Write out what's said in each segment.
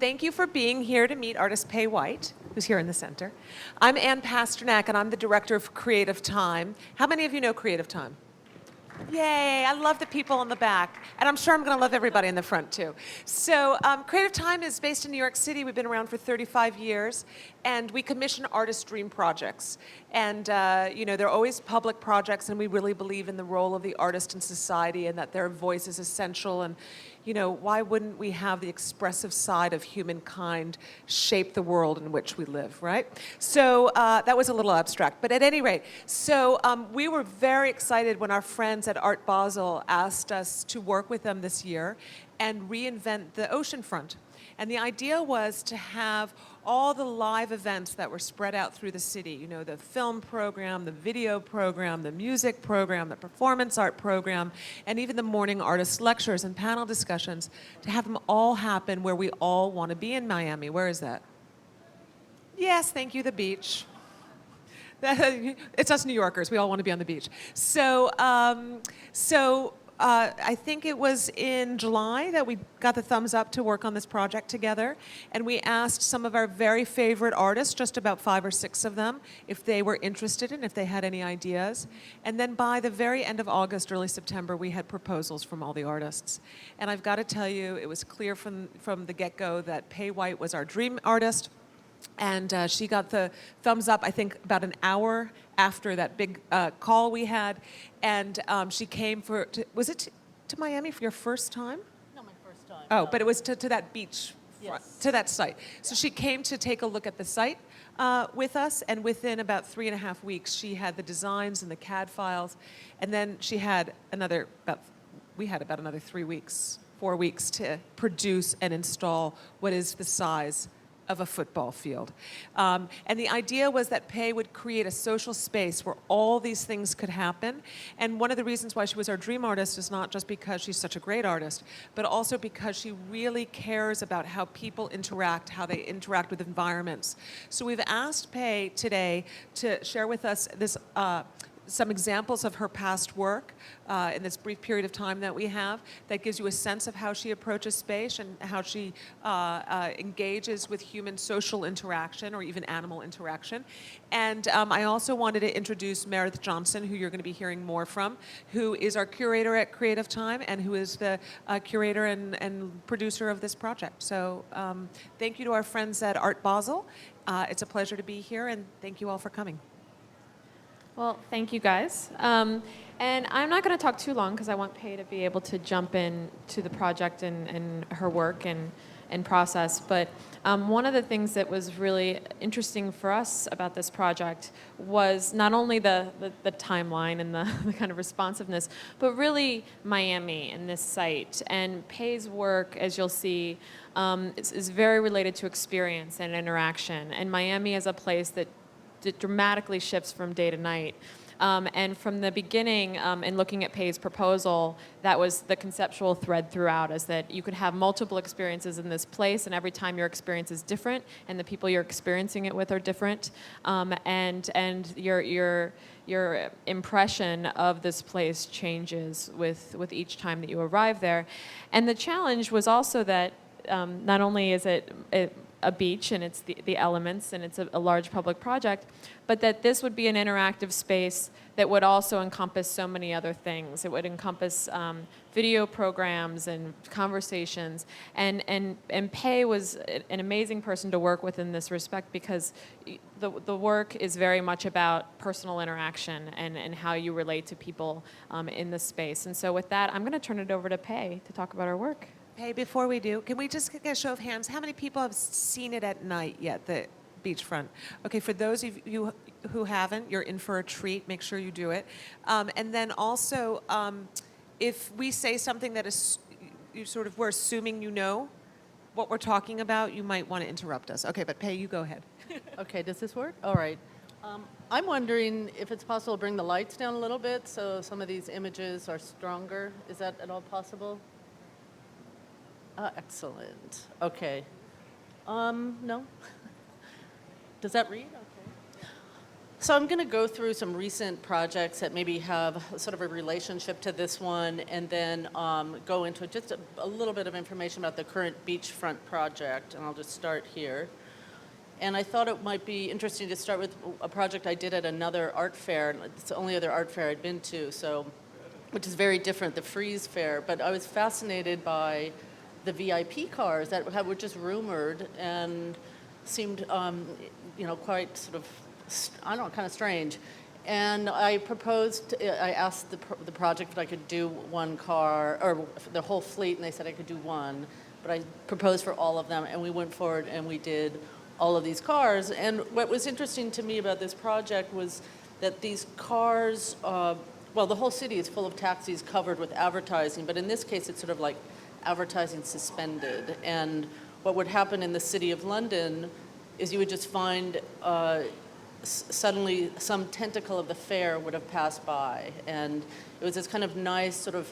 Thank you for being here to meet artist Pei White, who's here in the center. I'm Ann Pasternak, and I'm the director of Creative Time. How many of you know Creative Time? Yay, I love the people in the back. And I'm sure I'm going to love everybody in the front, too. So Creative Time is based in New York City. We've been around for 35 years. And we commission artist dream projects. And, they're always public projects, and we really believe in the role of the artist in society and that their voice is essential. And, why wouldn't we have the expressive side of humankind shape the world in which we live, right? So that was a little abstract. But at any rate, so we were very excited when our friends at Art Basel asked us to work with them this year and reinvent the oceanfront. And the idea was to have all the live events that were spread out through the city, the film program, the video program, the music program, the performance art program, and even the morning artist lectures and panel discussions, to have them all happen where we all want to be in Miami. Where is that? Yes, thank you, the beach. It's us New Yorkers. We all want to be on the beach. So I think it was in July that we got the thumbs up to work on this project together. And we asked some of our very favorite artists, just about 5 or 6 of them, if they were interested and if they had any ideas. And then by the very end of August, early September, we had proposals from all the artists. And I've got to tell you, it was clear from the get-go that Pei White was our dream artist. And she got the thumbs up, I think, about an hour after that big call we had. And she came was it to Miami for your first time? No, my first time. Oh, no. but it was to that beach, yes. to that site. So she came to take a look at the site with us, and within about 3.5 weeks, she had the designs and the CAD files. And then she had we had about another 4 weeks to produce and install what is the size of a football field. And the idea was that Pei would create a social space where all these things could happen. And one of the reasons why she was our dream artist is not just because she's such a great artist, but also because she really cares about how people interact, how they interact with environments. So we've asked Pei today to share with us this some examples of her past work in this brief period of time that we have that gives you a sense of how she approaches space and how she engages with human social interaction or even animal interaction. And I also wanted to introduce Meredith Johnson, who you're going to be hearing more from, who is our curator at Creative Time and who is the curator and producer of this project. So thank you to our friends at Art Basel. It's a pleasure to be here, and thank you all for coming. Well, thank you guys. And I'm not going to talk too long because I want Pei to be able to jump in to the project and her work and process. But one of the things that was really interesting for us about this project was not only the timeline and the kind of responsiveness, but really Miami and this site. And Pei's work, as you'll see, is very related to experience and interaction. And Miami is a place that dramatically shifts from day to night. And from the beginning, in looking at Pei's proposal, that was the conceptual thread throughout, is that you could have multiple experiences in this place, and every time your experience is different, and the people you're experiencing it with are different, and your impression of this place changes with each time that you arrive there. And the challenge was also that not only is it a beach and it's the elements and it's a large public project, but that this would be an interactive space that would also encompass so many other things. It would encompass video programs and conversations. And Pei was an amazing person to work with in this respect because the work is very much about personal interaction and how you relate to people in this space. And so with that, I'm going to turn it over to Pei to talk about her work. Hey, before we do, can we just get a show of hands? How many people have seen it at night yet, the beachfront? Okay, for those of you who haven't, you're in for a treat. Make sure you do it. And then also, if we say something that is, we're assuming you know what we're talking about, you might want to interrupt us. Okay, but Pei, you go ahead. Okay, does this work? All right. I'm wondering if it's possible to bring the lights down a little bit so some of these images are stronger. Is that at all possible? Excellent. Okay. No? Does that read? Okay. So I'm going to go through some recent projects that maybe have sort of a relationship to this one, and then go into just a little bit of information about the current beachfront project, and I'll just start here. And I thought it might be interesting to start with a project I did at another art fair. It's the only other art fair I'd been to, so, which is very different, the Frieze Fair. But I was fascinated by the VIP cars that were just rumored and seemed, quite sort of, I don't know, kind of strange. And I asked the project if I could do one car, or the whole fleet, and they said I could do one. But I proposed for all of them, and we went forward and we did all of these cars. And what was interesting to me about this project was that these cars, the whole city is full of taxis covered with advertising, but in this case it's sort of like advertising suspended. And what would happen in the City of London is you would just find suddenly some tentacle of the fair would have passed by. And it was this kind of nice sort of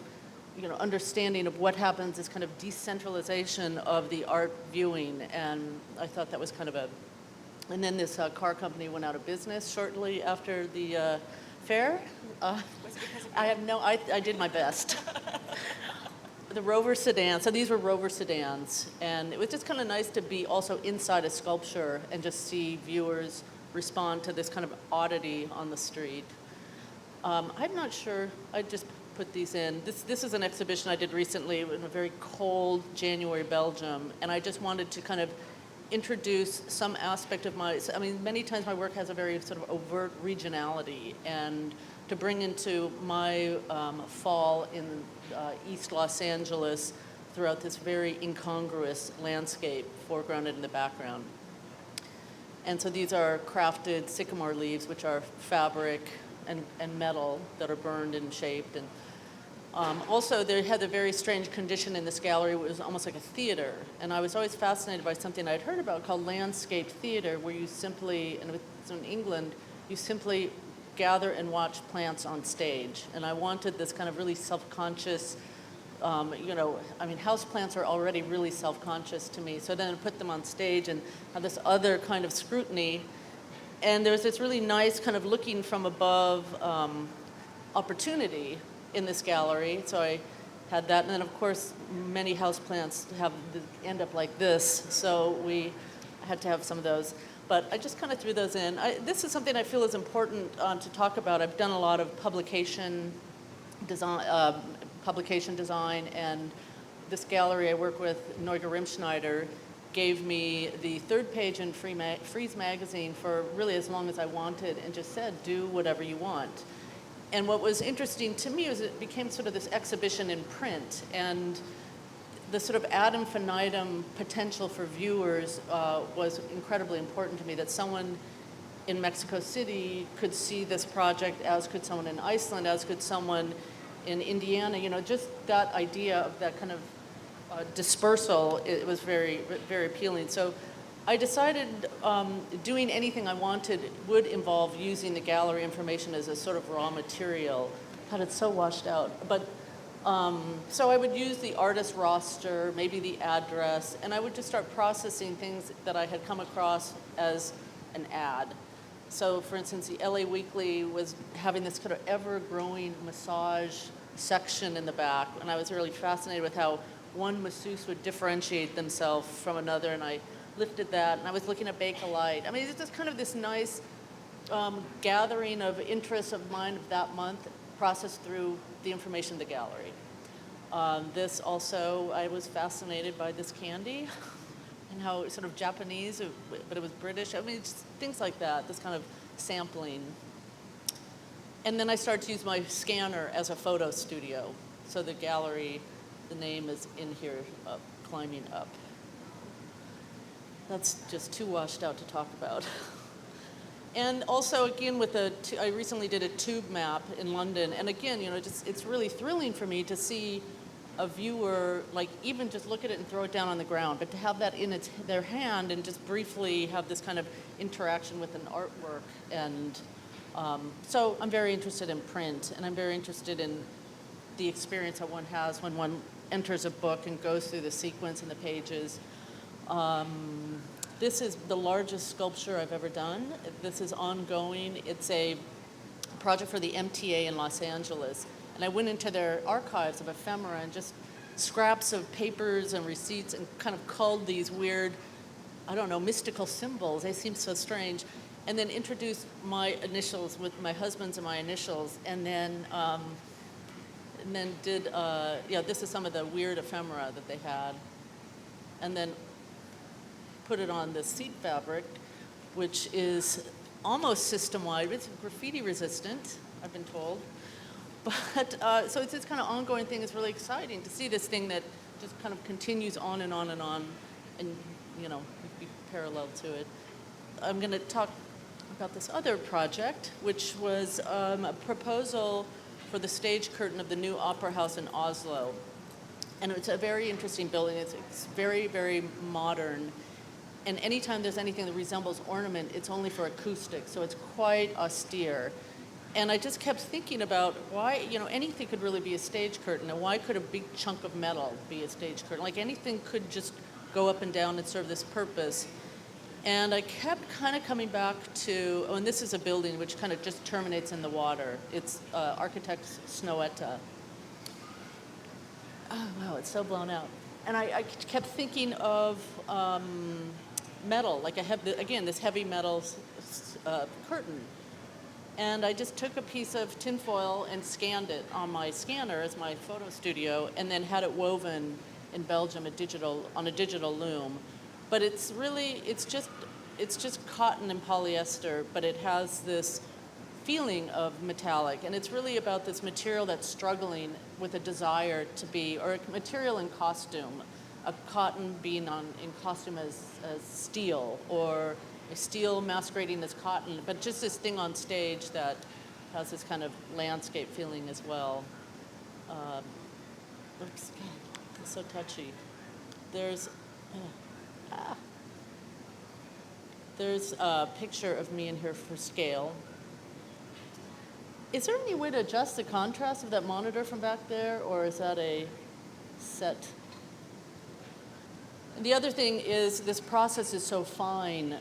understanding of what happens, this kind of decentralization of the art viewing. And I thought that was kind of and then this car company went out of business shortly after the fair. Was it because of I did my best. The Rover sedan, so these were Rover sedans, and it was just kind of nice to be also inside a sculpture and just see viewers respond to this kind of oddity on the street. I'm not sure, I just put these in. This is an exhibition I did recently in a very cold January Belgium, and I just wanted to kind of introduce some aspect of many times my work has a very sort of overt regionality, and to bring into my fall in East Los Angeles throughout this very incongruous landscape, foregrounded in the background. And so these are crafted sycamore leaves, which are fabric and metal that are burned and shaped. And also, they had a very strange condition in this gallery. It was almost like a theater. And I was always fascinated by something I'd heard about called landscape theater, where you simply, and it's in England, you simply gather and watch plants on stage. And I wanted this kind of really self-conscious, houseplants are already really self-conscious to me. So then I put them on stage and have this other kind of scrutiny. And there's this really nice kind of looking from above opportunity in this gallery. So I had that. And then, of course, many houseplants end up like this. So we had to have some of those. But I just kind of threw those in. This is something I feel is important to talk about. I've done a lot of publication design, and this gallery I work with, Neuge Rimschneider, gave me the third page in Frieze magazine for really as long as I wanted, and just said, do whatever you want. And what was interesting to me was it became sort of this exhibition in print, and the sort of ad infinitum potential for viewers was incredibly important to me, that someone in Mexico City could see this project, as could someone in Iceland, as could someone in Indiana. Just that idea of that kind of dispersal, it was very, very appealing. So I decided doing anything I wanted would involve using the gallery information as a sort of raw material. God, it's so washed out. But so I would use the artist roster, maybe the address, and I would just start processing things that I had come across as an ad. So, for instance, the LA Weekly was having this kind of ever-growing massage section in the back, and I was really fascinated with how one masseuse would differentiate themselves from another, and I lifted that, and I was looking at Bakelite. It's just kind of this nice gathering of interests of mine of that month, processed through the information in the gallery. This also, I was fascinated by this candy and how it's sort of Japanese, but it was British. Just things like that, this kind of sampling. And then I started to use my scanner as a photo studio. So the gallery, the name is in here, climbing up. That's just too washed out to talk about. And also, again, I recently did a tube map in London, and again, it's really thrilling for me to see a viewer, even just look at it and throw it down on the ground, but to have that in their hand and just briefly have this kind of interaction with an artwork. And so I'm very interested in print, and I'm very interested in the experience that one has when one enters a book and goes through the sequence and the pages. This is the largest sculpture I've ever done. This is ongoing. It's a project for the MTA in Los Angeles. And I went into their archives of ephemera and just scraps of papers and receipts and kind of culled these weird, I don't know, mystical symbols. They seem so strange. And then introduced my initials with my husband's and my initials. And then did, this is some of the weird ephemera that they had. And then put it on the seat fabric, which is almost system-wide. It's graffiti resistant, I've been told. But, so it's this kind of ongoing thing. It's really exciting to see this thing that just kind of continues on and on and on, and, you know, be parallel to it. I'm going to talk about this other project, which was a proposal for the stage curtain of the new opera house in Oslo. And it's a very interesting building. It's very, very modern. And anytime there's anything that resembles ornament, it's only for acoustics, so it's quite austere. And I just kept thinking about why, you know, anything could really be a stage curtain, and why could a big chunk of metal be a stage curtain? Like anything could just go up and down and serve this purpose. And I kept kind of coming back to, and this is a building which kind of just terminates in the water. It's architect Snoetta. Oh, wow, it's so blown out. And I kept thinking of metal, like I have, again, this heavy metal curtain. And I just took a piece of tinfoil and scanned it on my scanner as my photo studio, and then had it woven in Belgium on a digital loom. But it's really, it's just cotton and polyester, but it has this feeling of metallic. And it's really about this material that's struggling with a desire to be, or a material in costume, a cotton being in costume as steel, or a steel masquerading as cotton, but just this thing on stage that has this kind of landscape feeling as well. Oops, it's so touchy. There's a picture of me in here for scale. Is there any way to adjust the contrast of that monitor from back there, or is that a set? And the other thing is this process is so fine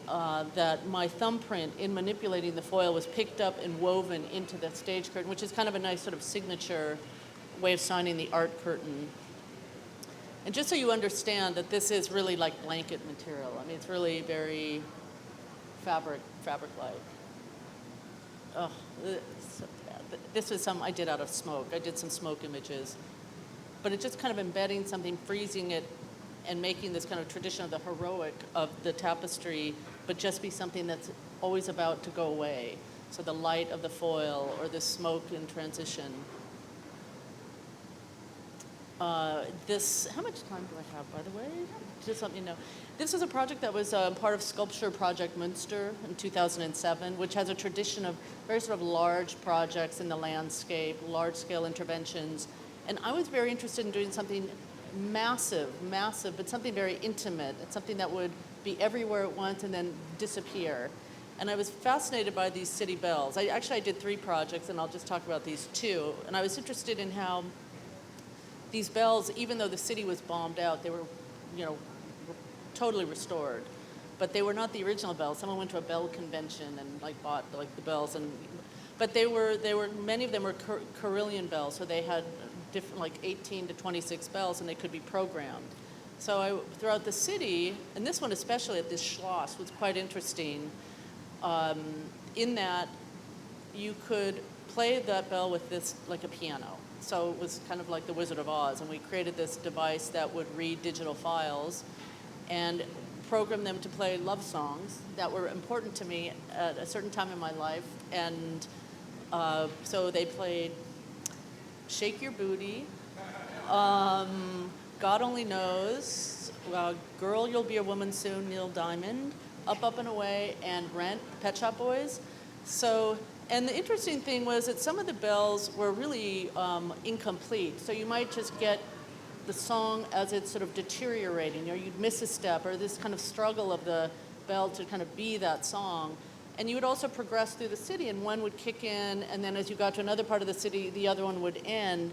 that my thumbprint in manipulating the foil was picked up and woven into the stage curtain, which is kind of a nice sort of signature way of signing the art curtain. And just so you understand that this is really like blanket material. I mean, it's really very fabric-like. Oh, it's so bad. This was some I did out of smoke. I did some smoke images. But it's just kind of embedding something, freezing it, and making this kind of tradition of the heroic of the tapestry, but just be something that's always about to go away. So the light of the foil, or the smoke in transition. How much time do I have, by the way? Just let me know. This is a project that was part of Sculpture Project Münster in 2007, which has a tradition of very sort of large projects in the landscape, large-scale interventions. And I was very interested in doing something massive, but something very intimate. It's something that would be everywhere at once and then disappear. And I was fascinated by these city bells. I did 3 projects, and I'll just talk about these 2. And I was interested in how these bells, even though the city was bombed out, they were, totally restored. But they were not the original bells. Someone went to a bell convention and bought the bells, but they were many of them were Carillion bells, so they had different 18 to 26 bells, and they could be programmed. So throughout the city, and this one especially at this Schloss was quite interesting, in that you could play that bell with this like a piano. So it was kind of like the Wizard of Oz, and we created this device that would read digital files and program them to play love songs that were important to me at a certain time in my life. And so they played Shake Your Booty, God Only Knows, Girl, You'll Be a Woman Soon, Neil Diamond, Up, Up and Away, and Rent, Pet Shop Boys. So, and the interesting thing was that some of the bells were really incomplete. So you might just get the song as it's sort of deteriorating, or you'd miss a step, or this kind of struggle of the bell to kind of be that song. And you would also progress through the city, and one would kick in, and then as you got to another part of the city, the other one would end,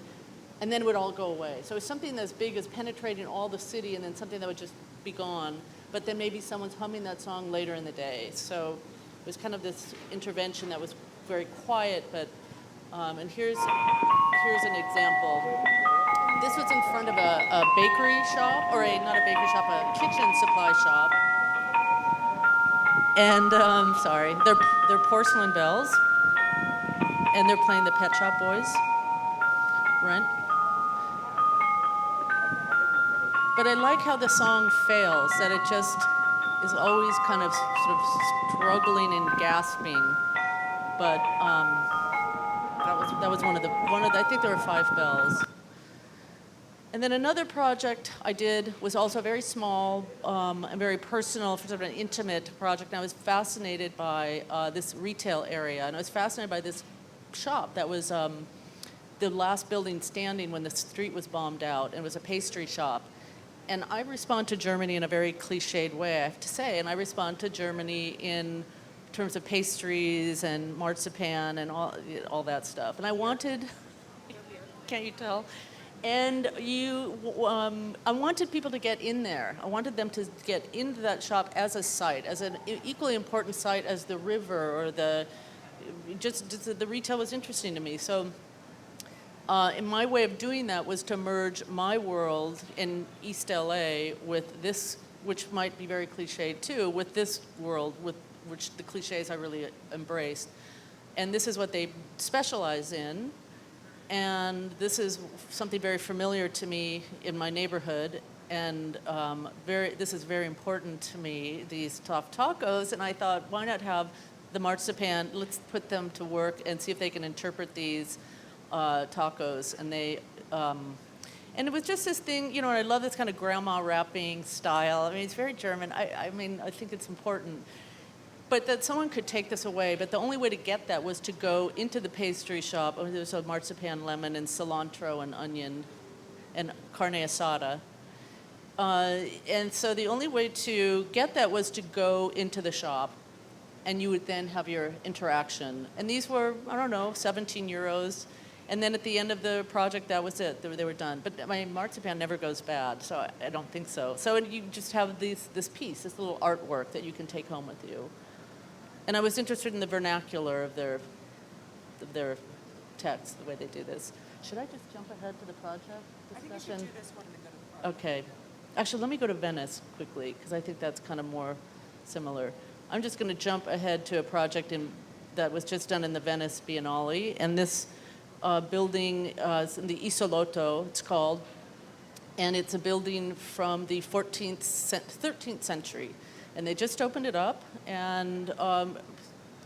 and then it would all go away. So it's something as big as penetrating all the city, and then something that would just be gone. but then maybe someone's humming that song later in the day. So it was kind of this intervention that was very quiet, but, and here's an example. This was in front of a bakery shop, or not a bakery shop, a kitchen supply shop. And, sorry, they're porcelain bells, and they're playing the Pet Shop Boys, right? But I like how the song fails, that it just is always kind of sort of struggling and gasping. But that was one of the, I think there were 5 bells. And then another project I did was also very small and very personal, sort of an intimate project. And I was fascinated by this retail area, and I was fascinated by this shop that was the last building standing when the street was bombed out, and it was a pastry shop. And I respond to Germany in a very cliched way, I have to say, and I respond to Germany in terms of pastries and marzipan and all that stuff. And I wanted, can't you tell? And I wanted people to get in there. I wanted them to get into that shop as a site, as an equally important site as the river or the retail was interesting to me. So in my way of doing that was to merge my world in East LA with this, which might be very cliched too, with this world, with which the cliches I really embraced. And this is what they specialize in. And this is something very familiar to me in my neighborhood, and this is very important to me, these tough tacos, and I thought, why not have the marzipan, let's put them to work and see if they can interpret these tacos. And and it was just this thing, and I love this kind of grandma wrapping style. I mean, it's very German. I think it's important. But that someone could take this away, but the only way to get that was to go into the pastry shop. There was a marzipan lemon and cilantro and onion and carne asada. And so the only way to get that was to go into the shop, and you would then have your interaction. And these were, 17 euros. And then at the end of the project, that was it. They were done. But my marzipan never goes bad, so I don't think so. So you just have this piece, this little artwork that you can take home with you. And I was interested in the vernacular of their text, the way they do this. Should I just jump ahead to the project discussion? I think you should do this one and then go to the project. Okay. Actually, let me go to Venice quickly, because I think that's kind of more similar. I'm just going to jump ahead to a project that was just done in the Venice Biennale. And this building is in the Isolotto, it's called. And it's a building from the 13th century. And they just opened it up, and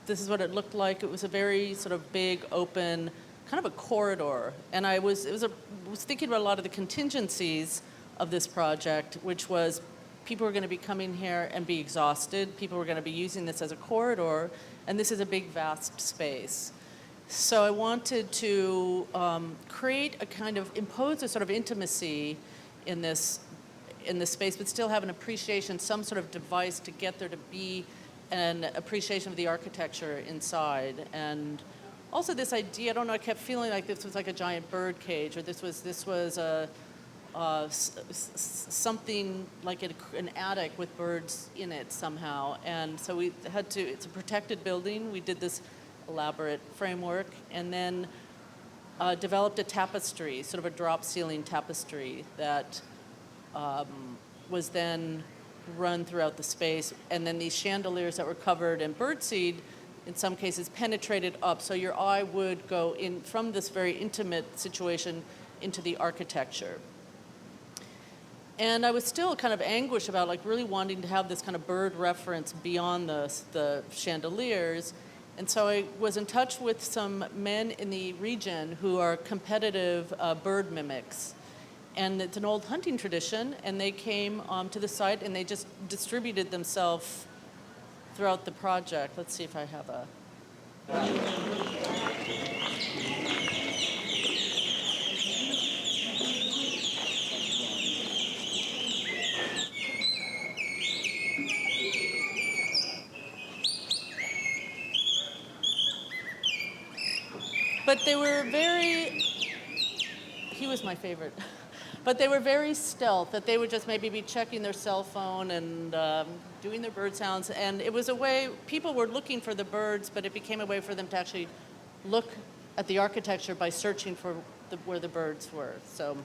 this is what it looked like. It was a very sort of big, open, kind of a corridor. And I was thinking about a lot of the contingencies of this project, which was people were going to be coming here and be exhausted. People were going to be using this as a corridor, and this is a big, vast space. So I wanted to impose a sort of intimacy in this space, but still have an appreciation, some sort of device to get there to be an appreciation of the architecture inside. And also this idea, I kept feeling like this was like a giant bird cage, or this was something like an attic with birds in it somehow. And so we had to, it's a protected building. We did this elaborate framework, and then developed a tapestry, sort of a drop ceiling tapestry that was then run throughout the space. And then these chandeliers that were covered in birdseed, in some cases, penetrated up. So your eye would go in from this very intimate situation into the architecture. And I was still kind of anguished about really wanting to have this kind of bird reference beyond the chandeliers. And so I was in touch with some men in the region who are competitive bird mimics. And it's an old hunting tradition, and they came to the site and they just distributed themselves throughout the project. Let's see if I have a... But they were very... He was my favorite. But they were very stealth, that they would just maybe be checking their cell phone and doing their bird sounds. And it was a way, people were looking for the birds, but it became a way for them to actually look at the architecture by searching for where the birds were. So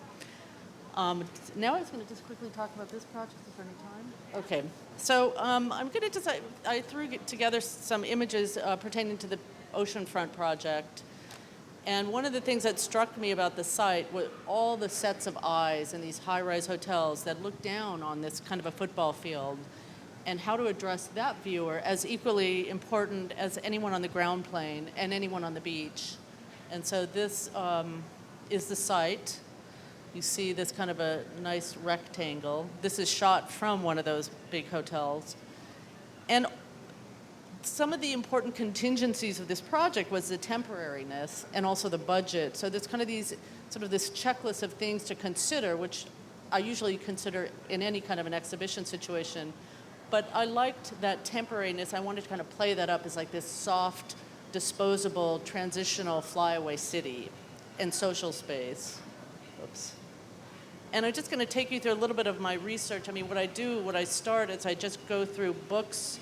now I was going to just quickly talk about this project. Is there any time? Okay. So I'm going to just, I threw together some images pertaining to the oceanfront project. And one of the things that struck me about the site were all the sets of eyes in these high-rise hotels that look down on this kind of a football field, and how to address that viewer as equally important as anyone on the ground plane and anyone on the beach. And so this is the site. You see this kind of a nice rectangle. This is shot from one of those big hotels. And some of the important contingencies of this project was the temporariness and also the budget. So there's kind of these, sort of this checklist of things to consider, which I usually consider in any kind of an exhibition situation. But I liked that temporariness. I wanted to kind of play that up as like this soft, disposable, transitional flyaway city and social space. Oops. And I'm just going to take you through a little bit of my research. I mean, what I start is I just go through books,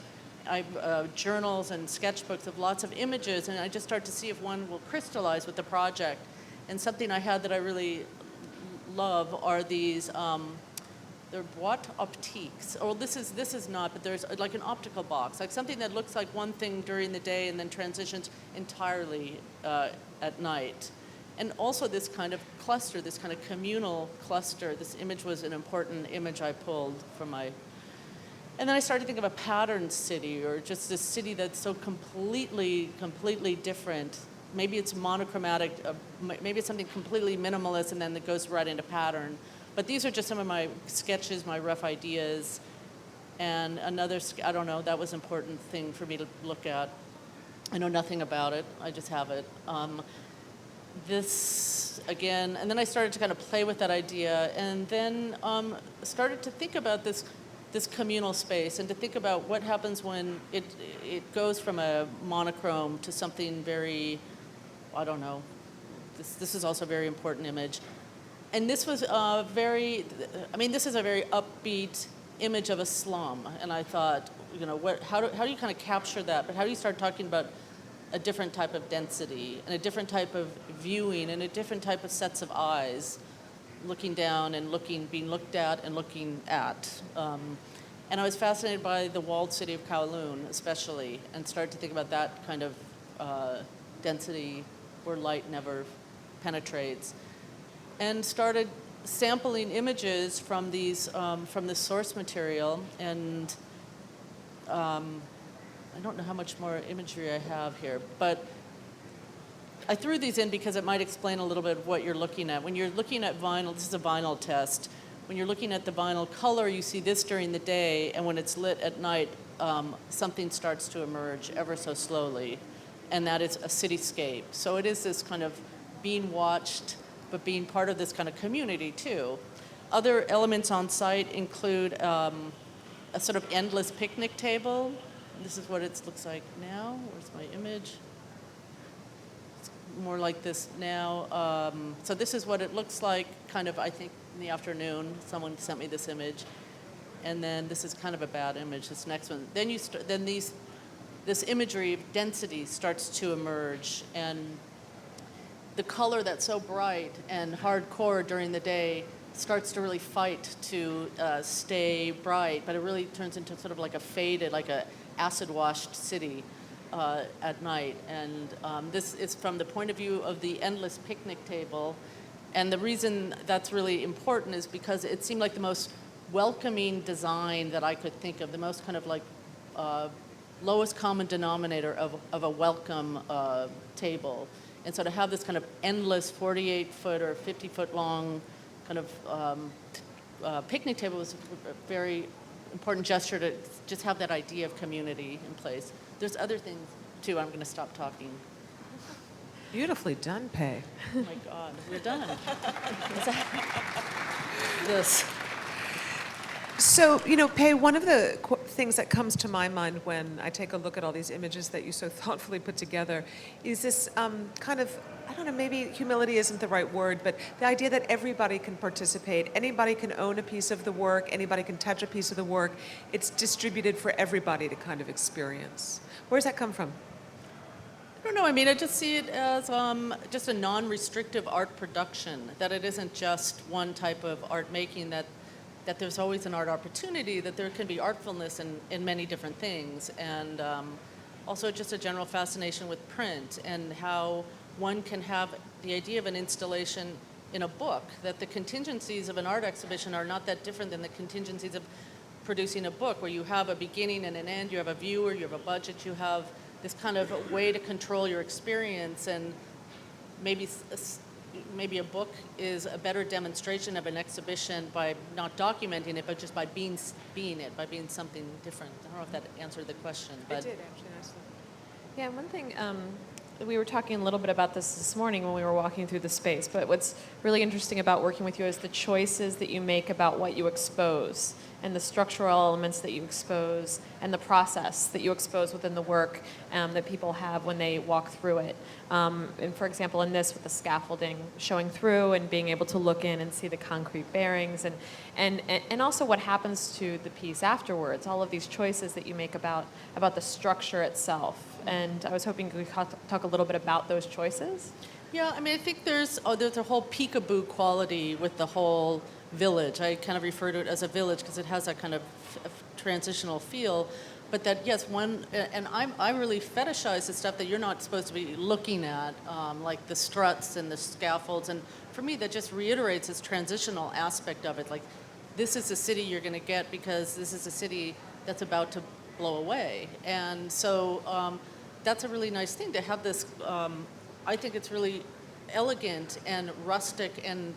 journals and sketchbooks of lots of images, and I just start to see if one will crystallize with the project. And something I had that I really love are these, they're boîte optiques. Oh, this is not, but there's like an optical box, like something that looks like one thing during the day and then transitions entirely at night. And also this kind of cluster, this kind of communal cluster. This image was an important image I pulled from my. And then I started to think of a pattern city, or just this city that's so completely different. Maybe it's monochromatic, maybe it's something completely minimalist, and then it goes right into pattern. But these are just some of my sketches, my rough ideas. And another, I don't know, that was an important thing for me to look at. I know nothing about it, I just have it. This, again, and then I started to kind of play with that idea, and then started to think about this communal space, and to think about what happens when it goes from a monochrome to something very, I don't know, this is also a very important image. And this was this is a very upbeat image of a slum, and I thought, you know, how do you kind of capture that, but how do you start talking about a different type of density, and a different type of viewing, and a different type of sets of eyes, looking down and being looked at and looking at. And I was fascinated by the walled city of Kowloon, especially, and started to think about that kind of density where light never penetrates. And started sampling images from these, from the source material, and I don't know how much more imagery I have here, but I threw these in because it might explain a little bit of what you're looking at. When you're looking at vinyl, this is a vinyl test. When you're looking at the vinyl color, you see this during the day, and when it's lit at night, something starts to emerge ever so slowly, and that is a cityscape. So it is this kind of being watched, but being part of this kind of community too. Other elements on site include a sort of endless picnic table. This is what it looks like now. Where's my image? It's more like this now. So this is what it looks like, kind of, I think, in the afternoon. Someone sent me this image. And then this is kind of a bad image, this next one. Then this imagery of density starts to emerge, and the color that's so bright and hardcore during the day starts to really fight to stay bright, but it really turns into sort of like a faded, like a acid-washed city at night. And this is from the point of view of the endless picnic table. And the reason that's really important is because it seemed like the most welcoming design that I could think of, the most kind of like lowest common denominator of a welcome table. And so to have this kind of endless 48-foot or 50-foot long kind of picnic table was a very important gesture to just have that idea of community in place. There's other things too. I'm going to stop talking. Beautifully done, Pei. Oh my God, we're done. This. So, you know, Pei, one of the things that comes to my mind when I take a look at all these images that you so thoughtfully put together is this kind of, I don't know, maybe humility isn't the right word, but the idea that everybody can participate, anybody can own a piece of the work, anybody can touch a piece of the work. It's distributed for everybody to kind of experience. Where does that come from? I don't know. I mean, I just see it as just a non-restrictive art production, that it isn't just one type of art making, that there's always an art opportunity, that there can be artfulness in many different things, and also just a general fascination with print and how one can have the idea of an installation in a book, that the contingencies of an art exhibition are not that different than the contingencies of producing a book, where you have a beginning and an end, you have a viewer, you have a budget, you have this kind of way to control your experience, and maybe a book is a better demonstration of an exhibition by not documenting it, but just by being it, by being something different. I don't know if that answered the question. But It did, actually, nicely. Yeah, one thing, we were talking a little bit about this morning when we were walking through the space, but what's really interesting about working with you is the choices that you make about what you expose, and the structural elements that you expose, and the process that you expose within the work that people have when they walk through it. And for example, in this, with the scaffolding showing through and being able to look in and see the concrete bearings, and also what happens to the piece afterwards, all of these choices that you make about the structure itself. And I was hoping we could talk a little bit about those choices. yeah, I mean, I think there's a whole peekaboo quality with the whole village. I kind of refer to it as a village because it has that kind of transitional feel. But that, yes, I really fetishize the stuff that you're not supposed to be looking at, like the struts and the scaffolds. And for me, that just reiterates this transitional aspect of it. Like, this is the city you're going to get because this is a city that's about to blow away. And so that's a really nice thing to have this. I think it's really elegant and rustic and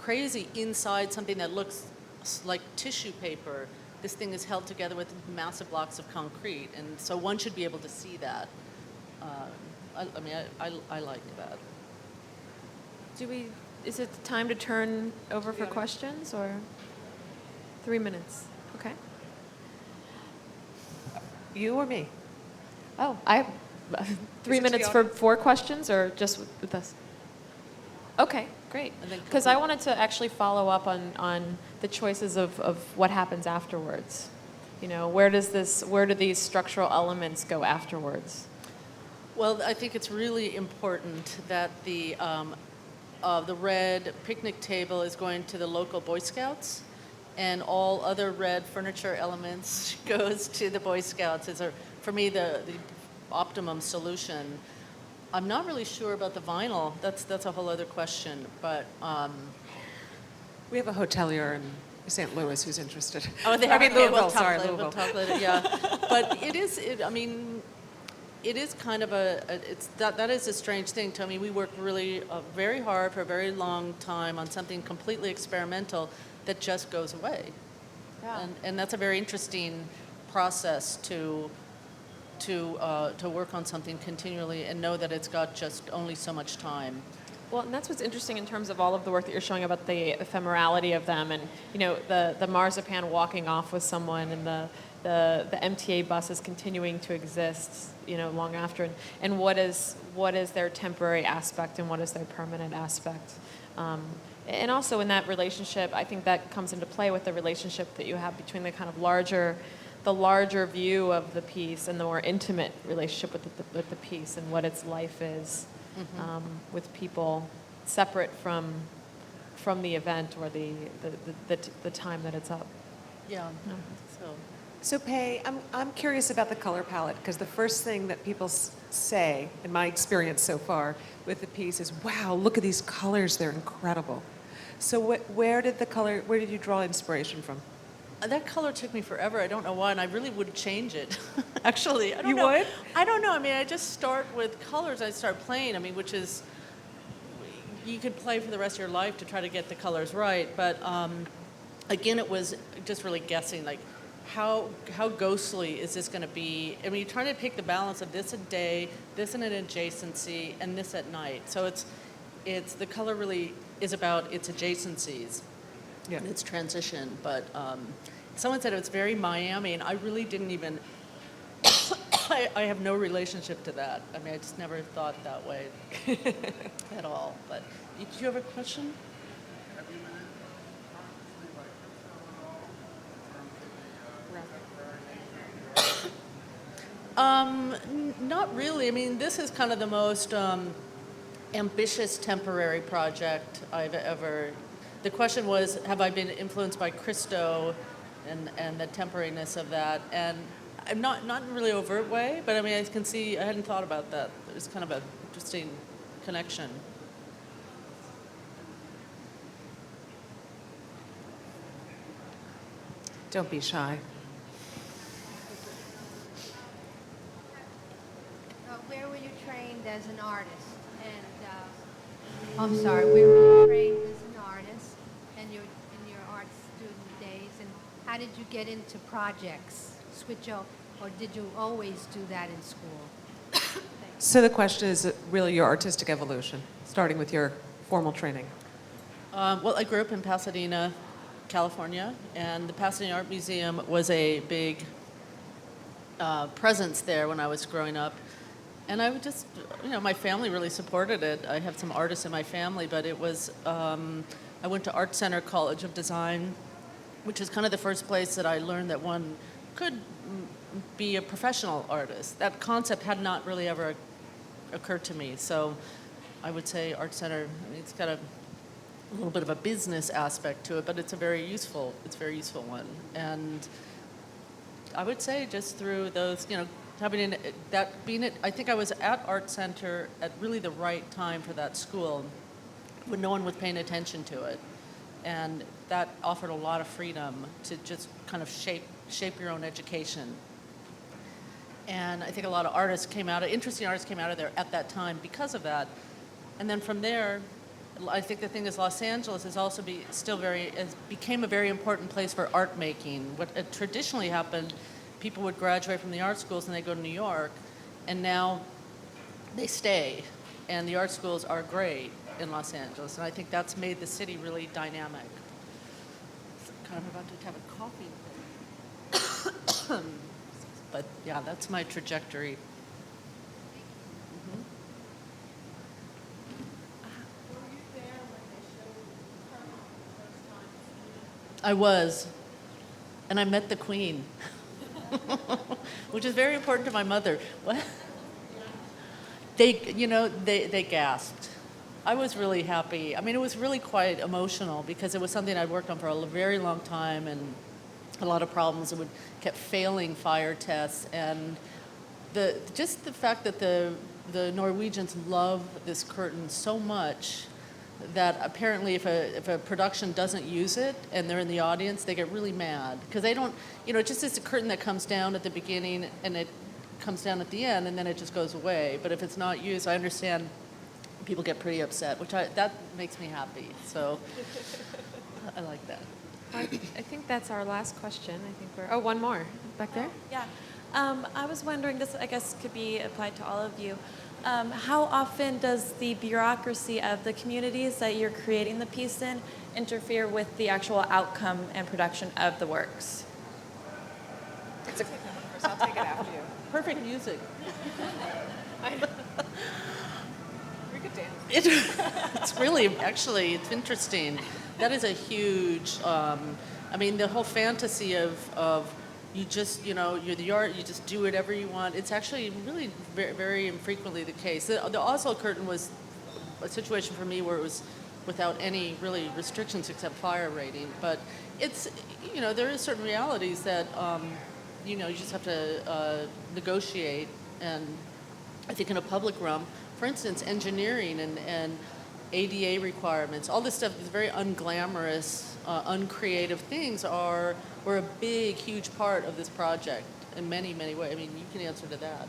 crazy inside something that looks like tissue paper. This thing is held together with massive blocks of concrete, and so one should be able to see that. I like that. Is it time to turn over for questions, or 3 minutes? Okay. You or me? Oh, I have 3 it to minutes the for audience? 4 questions, or just with us? Okay, great. And then Because I wanted to actually follow up on the choices of what happens afterwards. You know, where do these structural elements go afterwards? Well, I think it's really important that the red picnic table is going to the local Boy Scouts, and all other red furniture elements goes to the Boy Scouts. For me, the optimum solution. I'm not really sure about the vinyl. That's a whole other question. But We have a hotelier in St. Louis who's interested. oh, they I mean, okay, Louisville, we'll talk sorry, later, Louisville. We'll talk later. Yeah, but it is kind of that is a strange thing. I mean, we work really very hard for a very long time on something completely experimental that just goes away. Yeah. And that's a very interesting process to work on something continually and know that it's got just only so much time. Well, and that's what's interesting in terms of all of the work that you're showing about the ephemerality of them, and you know, the marzipan walking off with someone, and the MTA buses continuing to exist, you know, long after, and what is their temporary aspect and what is their permanent aspect. And also in that relationship, I think that comes into play with the relationship that you have between the kind of larger view of the piece and the more intimate relationship with the piece and what its life is, with people separate from the event or the time that it's up. Yeah. No. So Pei, I'm curious about the color palette, because the first thing that people say, in my experience so far with the piece, is, wow, look at these colors, they're incredible. So where did you draw inspiration from? That color took me forever. I don't know why, and I really would change it. Actually, I don't You know. would? I don't know. I mean, I just start with colors. I start playing. I mean, which is, you could play for the rest of your life to try to get the colors right. But again, it was just really guessing, like, how ghostly is this going to be? I mean, you're trying to pick the balance of this at day, this in an adjacency, and this at night. So it's the color really is about its adjacencies. Yeah. in its transition. But someone said it's very Miami, and I really didn't even, I have no relationship to that. I mean, I just never thought that way at all. But did you have a question? Have you been consciously by Christo at all in terms of the temporary nature of your Not really. I mean, this is kind of the most ambitious temporary project I've ever. The question was, have I been influenced by Christo and the temporariness of that? And I'm not in a really overt way, but I mean, I can see, I hadn't thought about that. It's kind of an interesting connection. Don't be shy. Where were you trained as an artist? And I'm sorry, where were you trained as an artist and in your art student days? And how did you get into projects? Switch over, or did you always do that in school? So the question is really your artistic evolution, starting with your formal training. Well, I grew up in Pasadena, California, and the Pasadena Art Museum was a big presence there when I was growing up. And I would just, my family really supported it. I have some artists in my family, but it was, I went to Art Center College of Design, which is kind of the first place that I learned that one could be a professional artist. That concept had not really ever occurred to me. So I would say Art Center, I mean, it's got a little bit of a business aspect to it, but it's a very useful one. And I would say just through those, having I think I was at Art Center at really the right time for that school when no one was paying attention to it. And that offered a lot of freedom to just kind of shape your own education. And I think a lot of interesting artists came out of there at that time because of that. And then from there, I think the thing is Los Angeles is also became a very important place for art making. What traditionally happened, people would graduate from the art schools and they go to New York, and now they stay. And the art schools are great in Los Angeles, and I think that's made the city really dynamic. Kind of about to have a coffee. But yeah, that's my trajectory. I was, and I met the Queen, which is very important to my mother. What? They gasped. I was really happy. I mean, it was really quite emotional because it was something I'd worked on for a very long time and a lot of problems. It kept failing fire tests, and the fact that the Norwegians love this curtain so much that apparently if a production doesn't use it and they're in the audience, they get really mad because they don't, it just is a curtain that comes down at the beginning and it comes down at the end and then it just goes away. But if it's not used, I understand people get pretty upset, that makes me happy. So I like that. I think that's our last question. I think one more back there. Yeah. I was wondering, this I guess could be applied to all of you. How often does the bureaucracy of the communities that you're creating the piece in interfere with the actual outcome and production of the works? I'll take it after you. Perfect music. We could dance. It's really, actually, it's interesting. That is a huge, the whole fantasy of you just, you're the art, you just do whatever you want. It's actually really very, very infrequently the case. The Oslo curtain was a situation for me where it was without any really restrictions except fire rating. But it's, there is certain realities that, you just have to negotiate. And I think in a public realm, for instance, engineering and ADA requirements, all this stuff is very unglamorous, uncreative things were a big, huge part of this project in many, many ways. I mean, you can answer to that.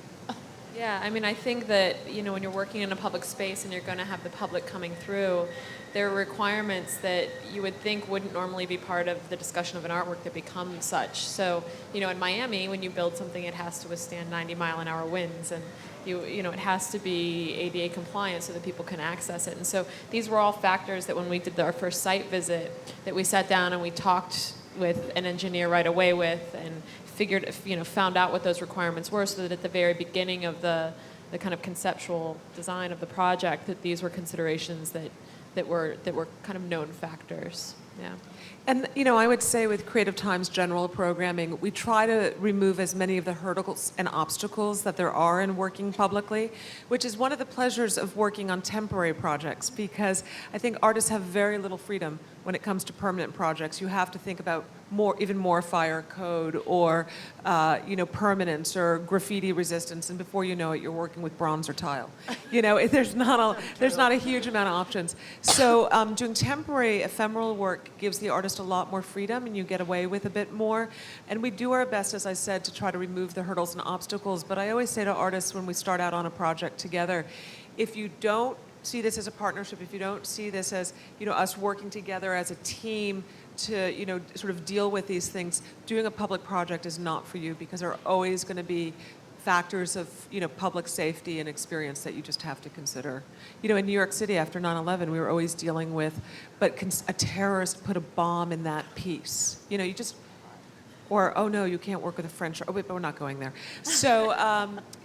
Yeah, I think that, when you're working in a public space and you're going to have the public coming through, there are requirements that you would think wouldn't normally be part of the discussion of an artwork that become such. So, in Miami, when you build something, it has to withstand 90-mile-an-hour winds, it has to be ADA compliant so that people can access it. And so these were all factors that when we did our first site visit, that we sat down and we talked with an engineer right away with, and found out what those requirements were, so that at the very beginning of the kind of conceptual design of the project, that these were considerations that were kind of known factors. Yeah. And, I would say with Creative Times general programming, we try to remove as many of the hurdles and obstacles that there are in working publicly, which is one of the pleasures of working on temporary projects, because I think artists have very little freedom when it comes to permanent projects. You have to think about even more fire code or, permanence or graffiti resistance, and before you know it, you're working with bronze or tile. There's not a huge amount of options. So doing temporary ephemeral work gives the artist a lot more freedom, and you get away with a bit more. And we do our best, as I said, to try to remove the hurdles and obstacles. But I always say to artists when we start out on a project together, if you don't see this as a partnership, if you don't see this as us working together as a team to sort of deal with these things, doing a public project is not for you, because there are always going to be factors of public safety and experience that you just have to consider. In New York City after 9/11, we were always dealing with, but a terrorist put a bomb in that piece. Or, oh no, you can't work with a French. Oh wait, but we're not going there. So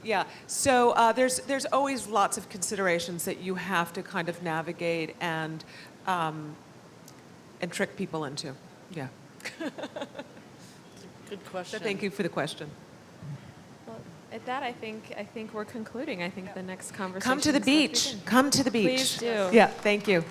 yeah, so there's always lots of considerations that you have to kind of navigate and trick people into. Yeah. Good question. So thank you for the question. Well, at that, I think we're concluding. I think the next conversation. Come to the beach. Come to the beach. Please do. Yeah. Thank you.